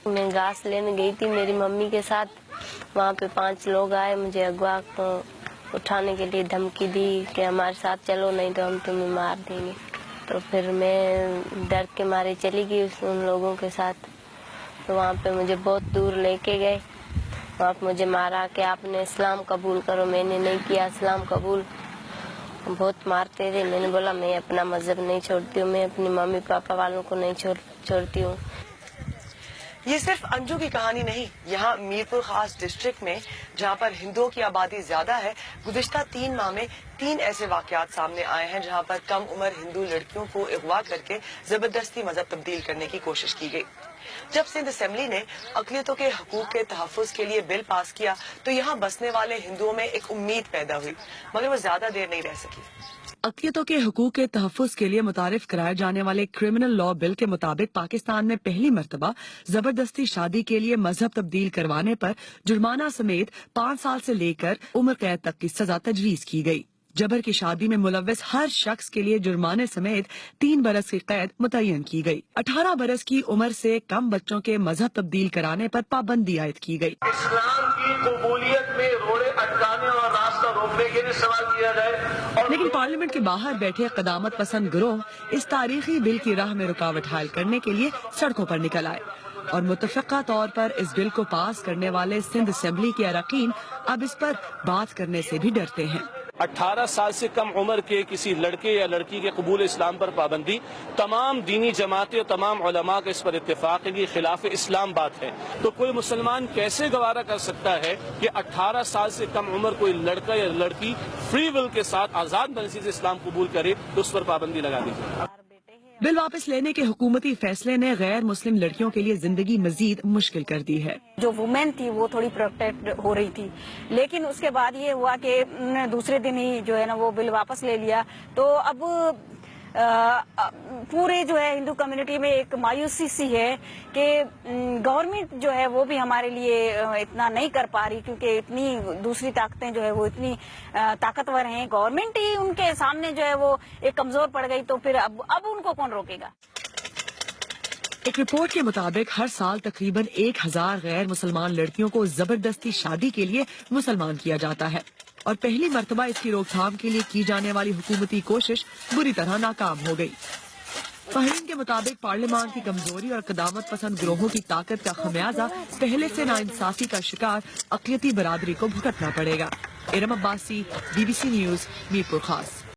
मैं घास लेने गई थी मेरी मम्मी के साथ, वहाँ पे 5 लोग आए, मुझे अगवा को उठाने के लिए धमकी दी कि हमारे साथ चलो नहीं तो हम तुम्हें मार देंगे। तो फिर मैं डर के मारे चली गई उन लोगों के साथ। तो वहाँ पे मुझे बहुत दूर लेके गए, वहाँ पे मुझे मारा कि आपने इस्लाम कबूल करो। मैंने नहीं किया इस्लाम कबूल, बहुत मारते थे। मैंने बोला मैं अपना मजहब नहीं छोड़ती हूँ, मैं अपनी मम्मी पापा वालों को नहीं छोड़ती हूँ। ये सिर्फ अंजू की कहानी नहीं, यहाँ मीरपुर खास डिस्ट्रिक्ट में जहाँ पर हिंदुओं की आबादी ज्यादा है, गुज़िश्ता 3 माह में 3 ऐसे वाकयात सामने आए हैं जहाँ पर कम उम्र हिंदू लड़कियों को अगवा करके जबरदस्ती मजहब तब्दील करने की कोशिश की गई। जब सिंध असेंबली ने अक़लियतों के हकूक के तहफ़्फ़ुज़ के लिए बिल पास किया तो यहाँ बसने वाले हिंदुओं में एक उम्मीद पैदा हुई, मगर वो ज्यादा देर नहीं रह सकी। अक़लियतों के हकूक के तहफ़्फ़ुज़ के लिए मुतारिफ कराए जाने वाले क्रिमिनल लॉ बिल के मुताबिक पाकिस्तान में पहली मर्तबा जबरदस्ती शादी के लिए मजहब तब्दील करवाने पर जुर्माना समेत 5 साल से लेकर उम्र कैद तक की सजा तजवीज की गई। जबर की शादी में मुलव्वस हर शख्स के लिए जुर्माने समेत 3 बरस की कैद मुतय्यन की गई। 18 बरस की उम्र से कम बच्चों के मजहब तब्दील कराने पर पाबंदी आयद की गई। इस्लाम की कबूलियत में रोड़े अटकाने और रास्ता रोकने के लिए सवाल किया जाए। लेकिन पार्लियामेंट के बाहर बैठे क़दामत पसंद गिरोह इस तारीखी बिल की राह में रुकावट हायल करने के लिए सड़कों पर निकल आए और मुतफ़क़ा तौर पर इस बिल को पास करने वाले सिंध असेंबली के अरकान अब इस पर बात करने से भी डरते हैं। 18 साल से कम उम्र के किसी लड़के या लड़की के कबूल इस्लाम पर पाबंदी तमाम दीनी जमातें और तमाम उलमा के इस पर इत्तेफाक है कि खिलाफ इस्लाम बात है। तो कोई मुसलमान कैसे गवारा कर सकता है कि 18 साल से कम उम्र कोई लड़का या लड़की फ्री विल के साथ आजाद मर्जी से इस्लाम कबूल करे तो उस पर पाबंदी लगा दी जाए। बिल वापस लेने के हुकूमती फैसले ने गैर मुस्लिम लड़कियों के लिए जिंदगी मजीद मुश्किल कर दी है। जो वुमेन थी वो थोड़ी प्रोटेक्ट हो रही थी, लेकिन उसके बाद ये हुआ कि दूसरे दिन ही जो है ना वो बिल वापस ले लिया। तो अब पूरे जो है हिंदू कम्युनिटी में एक मायूसी सी है कि गवर्नमेंट जो है वो भी हमारे लिए इतना नहीं कर पा रही, क्योंकि इतनी दूसरी ताकतें जो है वो इतनी ताकतवर हैं। गवर्नमेंट ही उनके सामने जो है वो एक कमजोर पड़ गई, तो फिर अब उनको कौन रोकेगा। एक रिपोर्ट के मुताबिक हर साल तकरीबन 1000 गैर मुसलमान लड़कियों को जबरदस्ती शादी के लिए मुसलमान किया जाता है और पहली मर्तबा इसकी रोकथाम के लिए की जाने वाली हुकूमती कोशिश बुरी तरह नाकाम हो गई। फहरीन के मुताबिक पार्लियामान की कमजोरी और क़दामत पसंद गिरोहों की ताकत का खमियाजा पहले से नाइंसाफी का शिकार अक़लियती बरादरी को भुगतना पड़ेगा। इरम अब्बासी, BBC न्यूज़, मीरपुर खास।